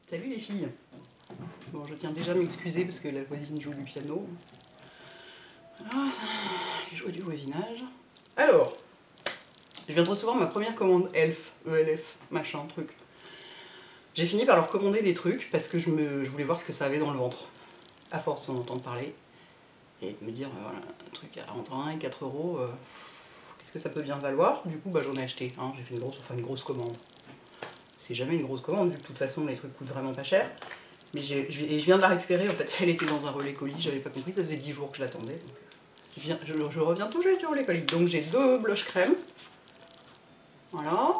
Salut les filles. Bon, je tiens déjà à m'excuser parce que la voisine joue du piano. Voilà, les joies du voisinage. Alors, je viens de recevoir ma première commande ELF, ELF, machin, truc. J'ai fini par leur commander des trucs parce que je voulais voir ce que ça avait dans le ventre. À force d'en entendre parler et de me dire, voilà, un truc entre 1 et 4 euros, qu'est-ce que ça peut bien valoir? Du coup, bah, j'en ai acheté. Hein. J'ai fait une grosse commande. C'est jamais une grosse commande, vu que de toute façon, les trucs coûtent vraiment pas cher. Mais je viens de la récupérer, en fait, elle était dans un relais colis, j'avais pas compris, ça faisait 10 jours que je l'attendais. Je reviens tout juste du relais colis. Donc j'ai 2 blush crème, voilà,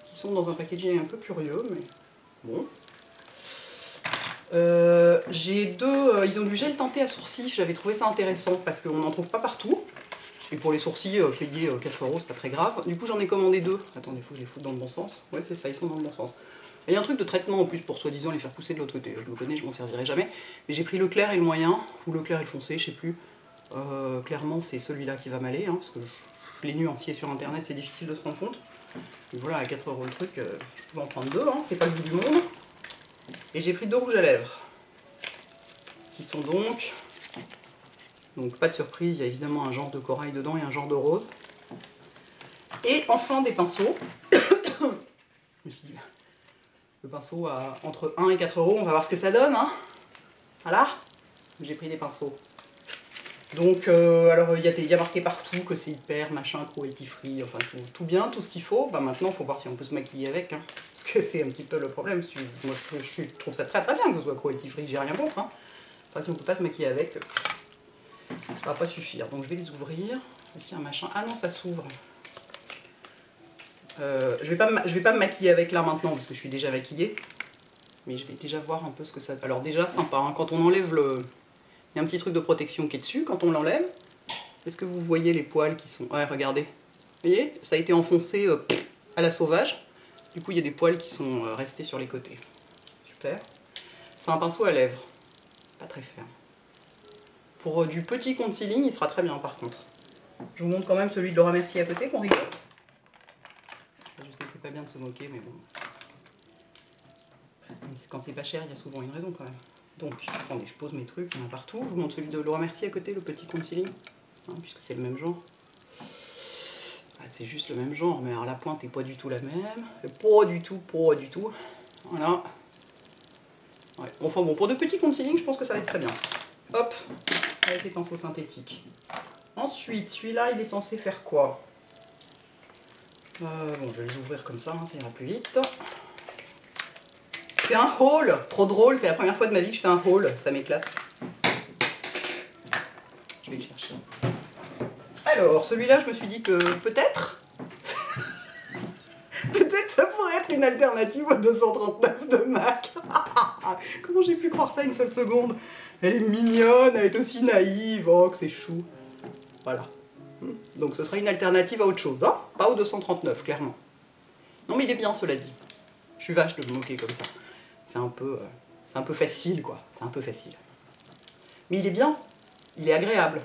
qui sont dans un packaging un peu curieux, mais bon. J'ai 2, ils ont du gel teinté à sourcils, j'avais trouvé ça intéressant parce qu'on n'en trouve pas partout. Et pour les sourcils, payer 4 euros, c'est pas très grave. Du coup, j'en ai commandé 2. Attendez, il faut que je les foute dans le bon sens. Ouais, c'est ça, ils sont dans le bon sens. Et il y a un truc de traitement en plus pour soi-disant les faire pousser de l'autre côté. Je me connais, je m'en servirai jamais. Mais j'ai pris le clair et le moyen, ou le clair et le foncé, je sais plus. Clairement, c'est celui-là qui va m'aller, hein, parce que les nuanciers sur internet, c'est difficile de se rendre compte. Et voilà, à 4 euros le truc, je pouvais en prendre 2, hein, c'était pas le bout du monde. Et j'ai pris 2 rouges à lèvres, qui sont donc pas de surprise, il y a évidemment un genre de corail dedans et un genre de rose. Et enfin des pinceaux. Je me suis dit, le pinceau à entre 1 et 4 euros, on va voir ce que ça donne. Hein. Voilà, j'ai pris des pinceaux. Donc, alors il y a marqué partout que c'est hyper, machin, cruelty free, enfin tout bien, tout ce qu'il faut. Bah, maintenant, il faut voir si on peut se maquiller avec. Hein, parce que c'est un petit peu le problème. Moi, je trouve ça très très bien que ce soit cruelty free, j'ai rien contre. Hein. Enfin, si on peut pas se maquiller avec, ça va pas suffire. Donc, je vais les ouvrir. Est-ce qu'il y a un machin? Ah non, ça s'ouvre. Je vais pas me maquiller avec là maintenant parce que je suis déjà maquillée. Mais je vais déjà voir un peu ce que ça... Alors déjà, sympa, hein, quand on enlève le... Il y a un petit truc de protection qui est dessus, quand on l'enlève. Est-ce que vous voyez les poils qui sont... Ouais, regardez. Vous voyez, ça a été enfoncé à la sauvage. Du coup, il y a des poils qui sont restés sur les côtés. Super. C'est un pinceau à lèvres. Pas très ferme. Pour du petit concealing, il sera très bien par contre. Je vous montre quand même celui de Laura Mercier à côté, qu'on rigole. Je sais que c'est pas bien de se moquer, mais bon. Quand c'est pas cher, il y a souvent une raison quand même. Donc, attendez, je pose mes trucs, il y en a partout. Je vous montre celui de Laura Mercier à côté, le petit concealing. Hein, puisque c'est le même genre. Ah, c'est juste le même genre, mais alors la pointe est pas du tout la même. Pas du tout. Voilà. Ouais. Enfin bon, pour de petits concealing, je pense que ça va être très bien. Hop, avec les pinceaux synthétiques. Ensuite, celui-là, il est censé faire quoi? Bon, je vais les ouvrir comme ça, hein, ça ira plus vite. C'est un haul, trop drôle, c'est la première fois de ma vie que je fais un haul, ça m'éclate. Je vais le chercher. Alors, celui-là, je me suis dit que peut-être ça pourrait être une alternative au 239 de MAC. Comment j'ai pu croire ça une seule seconde? Elle est mignonne, elle est aussi naïve, oh que c'est chou. Voilà. Donc ce sera une alternative à autre chose, hein? Pas au 239, clairement. Non mais il est bien, cela dit. Je suis vache de me moquer comme ça. C'est un peu facile, quoi. C'est un peu facile. Mais il est bien. Il est agréable.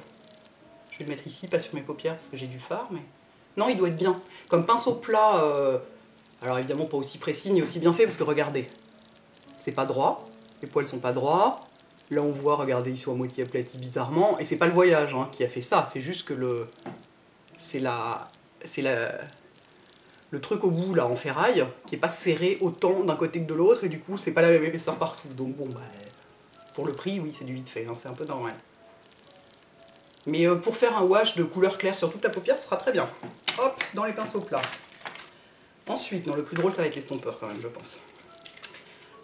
Je vais le mettre ici, pas sur mes paupières, parce que j'ai du fard, mais... Non, il doit être bien. Comme pinceau plat, alors évidemment pas aussi précis ni aussi bien fait, parce que regardez, c'est pas droit, les poils sont pas droits. Là on voit, regardez, ils sont à moitié aplatis bizarrement, et c'est pas le voyage hein, qui a fait ça, c'est juste que le truc au bout là en ferraille qui est pas serré autant d'un côté que de l'autre, et du coup c'est pas la même épaisseur partout. Donc bon, bah, pour le prix, oui, c'est du vite fait, hein, c'est un peu normal. Mais pour faire un wash de couleur claire sur toute la paupière, ce sera très bien. Hop, dans les pinceaux plats. Ensuite, non, le plus drôle, ça va être l'estompeur quand même, je pense.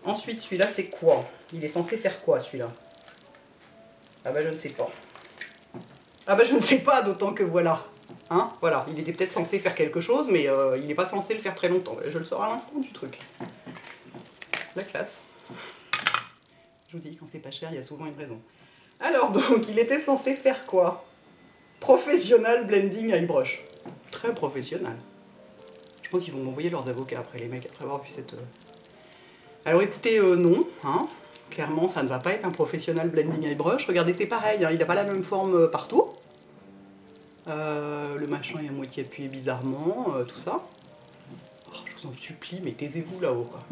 Ensuite, celui-là, c'est quoi? Il est censé faire quoi, celui-là? Ah bah, je ne sais pas. Ah bah, je ne sais pas, d'autant que voilà. Hein, voilà, il était peut-être censé faire quelque chose, mais il n'est pas censé le faire très longtemps. Je le sors à l'instant du truc. La classe. Je vous dis, quand c'est pas cher, il y a souvent une raison. Alors, donc, il était censé faire quoi? Professional Blending Eyebrush. Très professionnel. Je pense qu'ils vont m'envoyer leurs avocats après, les mecs, après avoir vu cette... Alors écoutez, non, hein. Clairement ça ne va pas être un professionnel blending eyebrush. Regardez, c'est pareil, hein, il n'a pas la même forme partout. Le machin est à moitié appuyé bizarrement, tout ça. Oh, je vous en supplie, mais taisez-vous là-haut, quoi.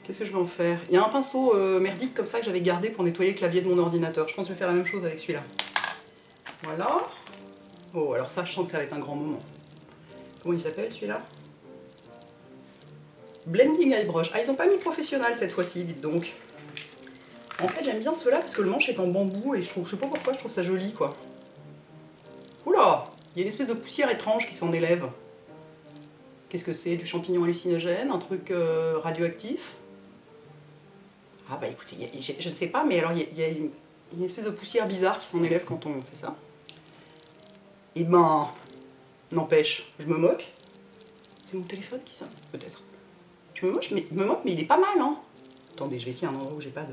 Qu'est-ce que je vais en faire? Il y a un pinceau merdique comme ça que j'avais gardé pour nettoyer le clavier de mon ordinateur. Je pense que je vais faire la même chose avec celui-là. Voilà. Oh, alors ça, je sens que ça va être un grand moment. Comment il s'appelle celui-là? Blending Eyebrush. Ah, ils ont pas mis professionnel cette fois-ci, dites donc. En fait, j'aime bien ceux-là parce que le manche est en bambou et je sais pas pourquoi, je trouve ça joli, quoi. Oula! Il y a une espèce de poussière étrange qui s'en élève. Qu'est-ce que c'est? Du champignon hallucinogène? Un truc radioactif? Ah bah écoutez, je ne sais pas, mais alors il y a une espèce de poussière bizarre qui s'en élève quand on fait ça. Et ben, n'empêche, je me moque. C'est mon téléphone qui sonne? Peut-être. Je me moque, mais il est pas mal, hein. Attendez, je vais essayer un endroit où j'ai pas de...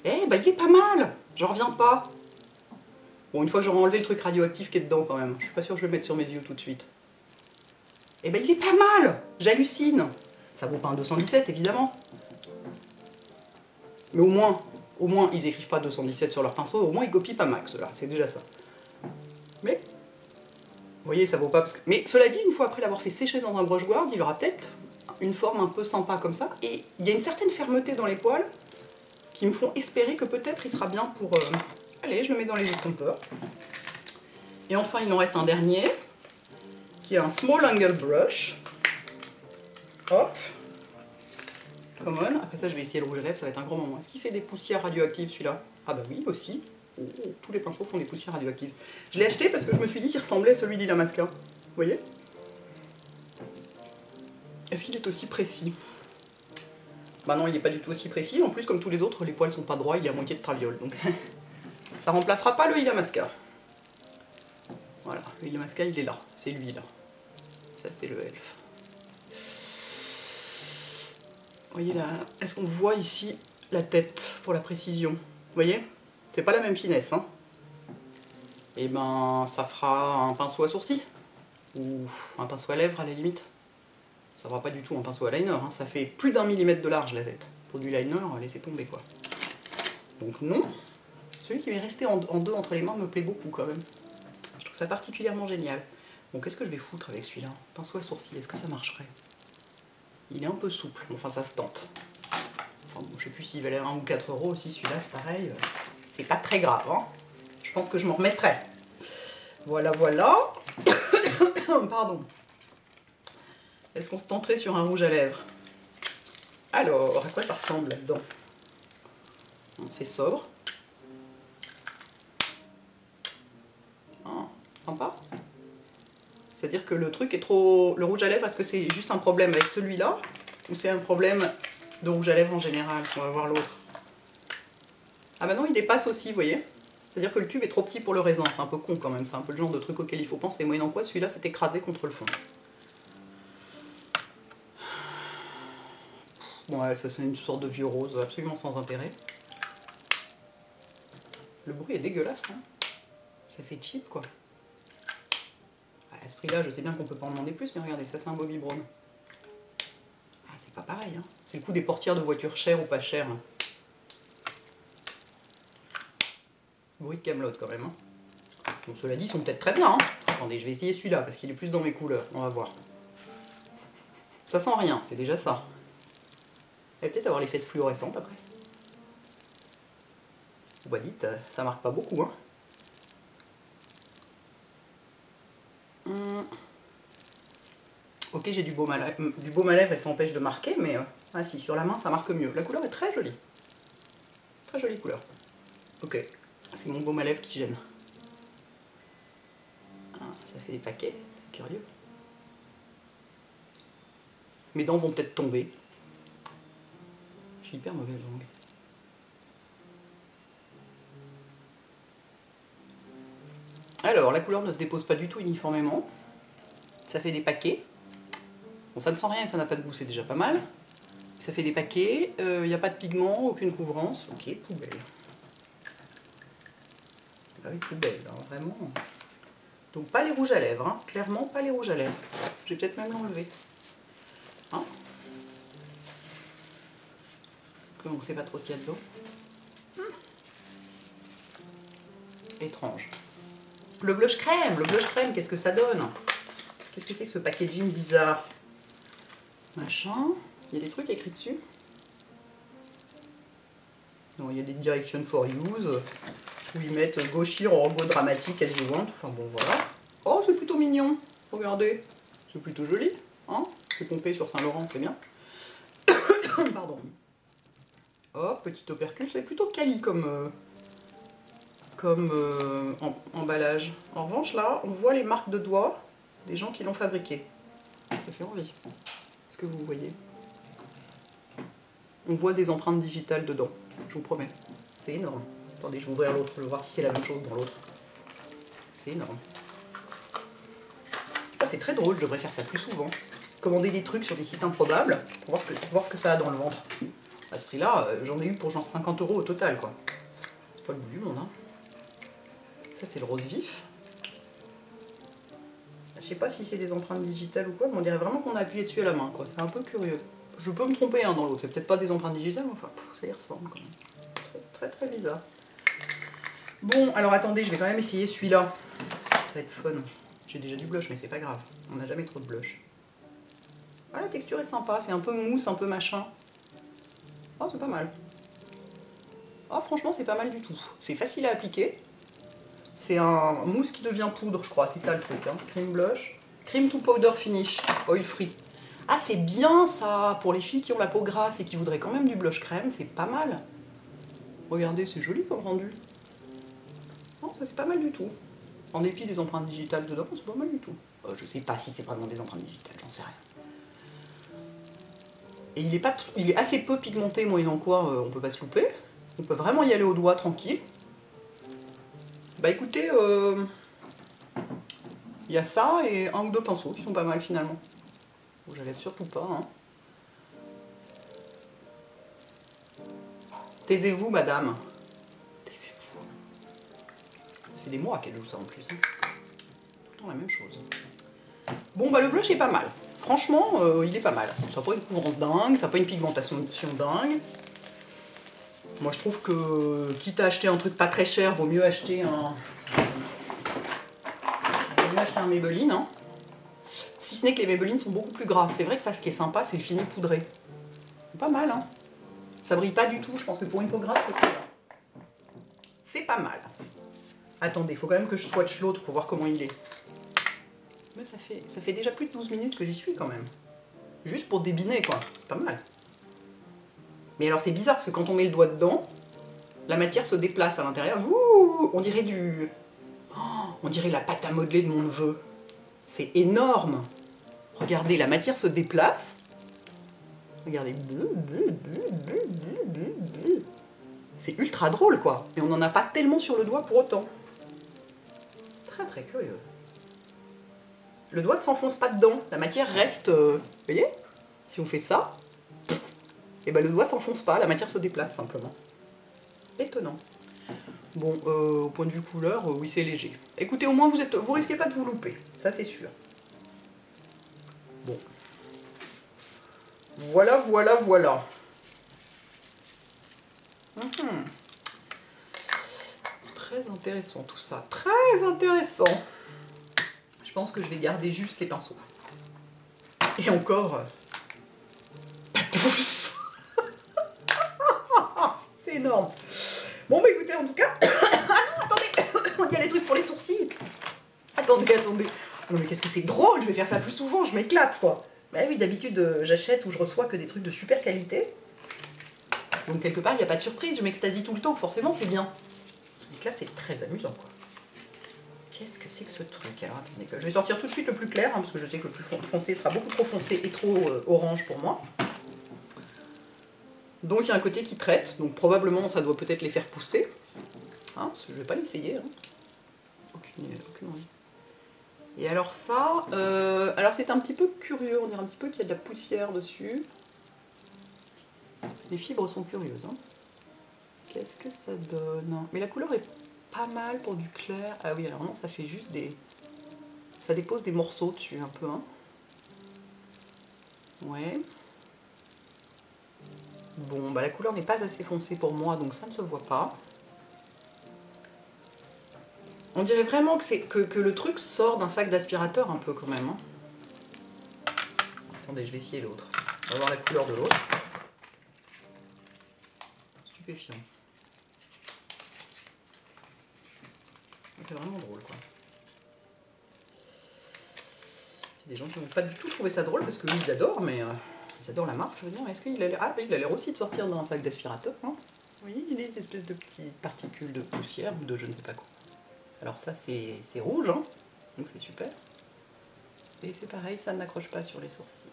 Eh bah il est pas mal! J'en reviens pas. Bon, une fois que j'aurai enlevé le truc radioactif qui est dedans quand même. Je suis pas sûre que je vais le mettre sur mes yeux tout de suite. Eh ben il est pas mal! J'hallucine! Ça vaut pas un 217 évidemment. Mais au moins ils écrivent pas 217 sur leur pinceau, au moins ils copient pas max là, c'est déjà ça. Mais, vous voyez, ça vaut pas parce que... Mais cela dit, une fois après l'avoir fait sécher dans un brush guard, il aura peut-être une forme un peu sympa comme ça. Et il y a une certaine fermeté dans les poils qui me font espérer que peut-être il sera bien pour... Allez, je le mets dans les estompeurs. Et enfin, il en reste un dernier, qui est un Small Angle Brush. Hop. Common. Après ça, je vais essayer le rouge à lèvres, ça va être un grand moment. Est-ce qu'il fait des poussières radioactives celui-là? Ah bah oui, aussi. Oh, tous les pinceaux font des poussières radioactives. Je l'ai acheté parce que je me suis dit qu'il ressemblait à celui d'Illamasqua. Vous voyez? Est-ce qu'il est aussi précis? Bah non, il n'est pas du tout aussi précis. En plus, comme tous les autres, les poils sont pas droits, il y a moitié de traviole. Donc ça remplacera pas le Illamasqua. Voilà, le Illamasqua, il est là. C'est lui, là. Ça, c'est le elfe. Vous voyez là, est-ce qu'on voit ici la tête pour la précision? Vous voyez? C'est pas la même finesse, hein. Et ben, ça fera un pinceau à sourcils. Ou un pinceau à lèvres à la limite. Ça fera pas du tout un pinceau à liner, hein. Ça fait plus d'1 millimètre de large la tête. Pour du liner, laissez tomber quoi. Donc non. Celui qui est resté en deux entre les mains me plaît beaucoup quand même. Je trouve ça particulièrement génial. Bon, qu'est-ce que je vais foutre avec celui-là? Pinceau à sourcils, est-ce que ça marcherait? Il est un peu souple, enfin ça se tente. Enfin, bon, je sais plus s'il valait 1 ou 4 € aussi, celui-là c'est pareil. C'est pas très grave, hein. Je pense que je m'en remettrai. Voilà, voilà. Pardon. Est-ce qu'on se tenterait sur un rouge à lèvres? Alors, à quoi ça ressemble là-dedans? C'est sobre. Ah, sympa. C'est-à-dire que le truc est trop... Le rouge à lèvres, est-ce que c'est juste un problème avec celui-là? Ou c'est un problème de rouge à lèvres en général? On va voir l'autre. Ah bah non, il dépasse aussi, vous voyez? C'est-à-dire que le tube est trop petit pour le raisin. C'est un peu con quand même. C'est un peu le genre de truc auquel il faut penser. Moyennant quoi, celui-là s'est écrasé contre le fond. Bon, ouais, ça c'est une sorte de vieux rose absolument sans intérêt. Le bruit est dégueulasse, hein. Ça fait cheap, quoi. À ce prix-là, je sais bien qu'on peut pas en demander plus, mais regardez, ça c'est un Bobbi Brown. Ah, c'est pas pareil, hein. C'est le coup des portières de voitures chères ou pas chères. Bruit de Camelot quand même, hein. Donc cela dit, ils sont peut-être très bien, hein. Attendez, je vais essayer celui-là, parce qu'il est plus dans mes couleurs. On va voir. Ça sent rien, c'est déjà ça. Il va peut-être avoir les fesses fluorescentes après. Bah dites, ça marque pas beaucoup, hein. Ok, j'ai du baume à lèvres et ça empêche de marquer, mais ah, si, sur la main ça marque mieux. La couleur est très jolie. Très jolie couleur. Ok, c'est mon baume à lèvres qui gêne. Ah, ça fait des paquets, curieux. Mes dents vont peut-être tomber. J'ai hyper mauvaise langue. Alors, la couleur ne se dépose pas du tout uniformément. Ça fait des paquets. Bon, ça ne sent rien et ça n'a pas de goût, c'est déjà pas mal. Ça fait des paquets, il n'y a pas de pigment, aucune couvrance. Ok, poubelle. Ah oui, poubelle, hein, vraiment. Donc pas les rouges à lèvres, hein. Clairement pas les rouges à lèvres. Je vais peut-être même l'enlever. Hein, comme on ne sait pas trop ce qu'il y a dedans. Étrange. Le blush crème, qu'est-ce que ça donne? Qu'est-ce que c'est que ce packaging bizarre? Machin, il y a des trucs écrits dessus. Donc, il y a des directions for use où ils mettent gauchir en robot dramatique as you want. Enfin bon, voilà. Oh, c'est plutôt mignon. Regardez, c'est plutôt joli. Hein, c'est pompé sur Saint-Laurent, c'est bien. Pardon. Oh, petit opercule, c'est plutôt quali comme, emballage. En revanche, là, on voit les marques de doigts des gens qui l'ont fabriqué. Ça fait envie. Est-ce que vous voyez? On voit des empreintes digitales dedans, je vous promets. C'est énorme. Attendez, je vais ouvrir l'autre, je vais voir si c'est la même chose dans l'autre. C'est énorme. Ah, c'est très drôle, je devrais faire ça plus souvent. Commander des trucs sur des sites improbables pour voir ce que ça a dans le ventre. À ce prix-là, j'en ai eu pour genre 50 € au total, quoi. C'est pas le bout du monde, hein. Ça, c'est le rose vif. Je sais pas si c'est des empreintes digitales ou quoi, mais on dirait vraiment qu'on a appuyé dessus à la main, quoi. C'est un peu curieux. Je peux me tromper hein, dans l'autre, c'est peut-être pas des empreintes digitales, mais enfin, ça y ressemble quand même. Très, très, très bizarre. Bon, alors attendez, je vais quand même essayer celui-là. Ça va être fun. J'ai déjà du blush, mais c'est pas grave. On n'a jamais trop de blush. Ah, la texture est sympa, c'est un peu mousse, un peu machin. Oh, c'est pas mal. Oh, franchement, c'est pas mal du tout. C'est facile à appliquer. C'est un mousse qui devient poudre, je crois. C'est ça le truc. Hein. Cream blush. Cream to powder finish. Oil free. Ah, c'est bien ça. Pour les filles qui ont la peau grasse et qui voudraient quand même du blush crème, c'est pas mal. Regardez, c'est joli comme rendu. Non, ça c'est pas mal du tout. En dépit des empreintes digitales dedans, c'est pas mal du tout. Je sais pas si c'est vraiment des empreintes digitales, j'en sais rien. Et il est assez peu pigmenté, moyennant quoi on peut pas se louper. On peut vraiment y aller au doigt tranquille. Bah écoutez, il y a ça et un ou deux pinceaux qui sont pas mal finalement. Bon, j'enlève surtout pas. Hein. Taisez-vous, madame. Taisez-vous. Ça fait des mois qu'elle joue ça en plus. Hein. Tout le temps la même chose. Bon, bah le blush est pas mal. Franchement, il est pas mal. Ça n'a pas une couvrance dingue, ça n'a pas une pigmentation dingue. Moi, je trouve que, quitte à acheter un truc pas très cher, vaut mieux acheter un Maybelline. Hein. Si ce n'est que les Maybelline sont beaucoup plus gras. C'est vrai que ça, ce qui est sympa, c'est le fini poudré. C'est pas mal, hein. Ça brille pas du tout. Je pense que pour une peau grasse, ce serait là. C'est pas mal. Attendez, il faut quand même que je swatch l'autre pour voir comment il est. Mais ça fait déjà plus de 12 minutes que j'y suis quand même. Juste pour débiner, quoi. C'est pas mal. Mais alors, c'est bizarre parce que quand on met le doigt dedans, la matière se déplace à l'intérieur. On dirait on dirait la pâte à modeler de mon neveu. C'est énorme. Regardez, la matière se déplace. Regardez. C'est ultra drôle, quoi. Et on n'en a pas tellement sur le doigt pour autant. C'est très très curieux. Le doigt ne s'enfonce pas dedans. La matière reste... vous voyez? Si on fait ça, et ben le doigt s'enfonce pas. La matière se déplace simplement. Étonnant. Bon, au point de vue couleur, oui, c'est léger. Écoutez, au moins, vous risquez pas de vous louper. Ça, c'est sûr. Bon. Voilà, voilà, voilà. Très intéressant tout ça. Très intéressant. Je pense que je vais garder juste les pinceaux. Et encore, pas tous. C'est énorme. Bon, bah écoutez, en tout cas... Ah non, attendez. Il y a les trucs pour les sourcils. Attendez. Non mais qu'est-ce que c'est drôle, je vais faire ça plus souvent, je m'éclate quoi. Bah oui, d'habitude j'achète ou je reçois que des trucs de super qualité. Donc quelque part, il n'y a pas de surprise, je m'extasie tout le temps, forcément c'est bien. Donc là, c'est très amusant quoi. Qu'est-ce que c'est que ce truc? Alors attendez, je vais sortir tout de suite le plus clair, hein, parce que je sais que le plus foncé sera beaucoup trop foncé et trop orange pour moi. Donc il y a un côté qui traite, donc probablement ça doit peut-être les faire pousser. Hein, je vais pas l'essayer. Hein. Aucune envie. Et alors ça, alors c'est un petit peu curieux, on dirait un petit peu qu'il y a de la poussière dessus. Les fibres sont curieuses. Hein. Qu'est-ce que ça donne? Mais la couleur est pas mal pour du clair. Ah oui, alors non, ça fait juste des... Ça dépose des morceaux dessus un peu. Hein. Ouais. Bon, bah la couleur n'est pas assez foncée pour moi, donc ça ne se voit pas. On dirait vraiment que le truc sort d'un sac d'aspirateur un peu quand même. Hein. Attendez, je vais essayer l'autre. On va voir la couleur de l'autre. Stupéfiant. C'est vraiment drôle, quoi. Il y a des gens qui vont pas du tout trouver ça drôle parce qu'ils adorent, mais ils adorent la marque, je veux dire. Est-ce qu'il a l'air... Ah, il a l'air aussi de sortir d'un sac d'aspirateur, hein. Oui, il y a des espèces de petites particules de poussière ou de je ne sais pas quoi. Alors ça, c'est rouge, hein, donc c'est super. Et c'est pareil, ça n'accroche pas sur les sourcils.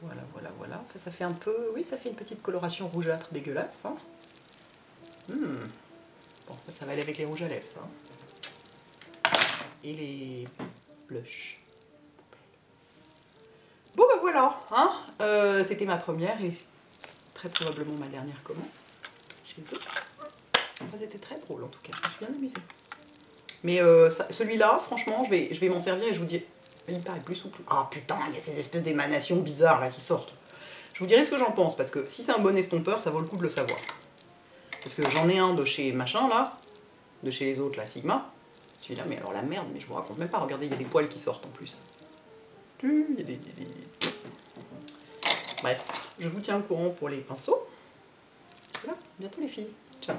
Voilà, voilà, voilà. Enfin, ça fait un peu... Oui, ça fait une petite coloration rougeâtre dégueulasse, hein. Bon, ça va aller avec les rouges à lèvres, ça. Et les blushs. Bon, ben voilà, hein. C'était ma première et très probablement ma dernière commande chez eux. Enfin, c'était très drôle en tout cas, je me suis bien amusée. Mais celui-là, franchement, je vais m'en servir et je vous dis... Il paraît plus souple. Ah putain, il y a ces espèces d'émanations bizarres là qui sortent. Je vous dirai ce que j'en pense, parce que si c'est un bon estompeur, ça vaut le coup de le savoir. Parce que j'en ai un de chez machin là, de chez les autres là, Sigma. Celui-là, mais alors la merde, mais je vous raconte même pas. Regardez, il y a des poils qui sortent en plus. Il y a des... Bref, je vous tiens au courant pour les pinceaux. Voilà, bientôt les filles. Ciao.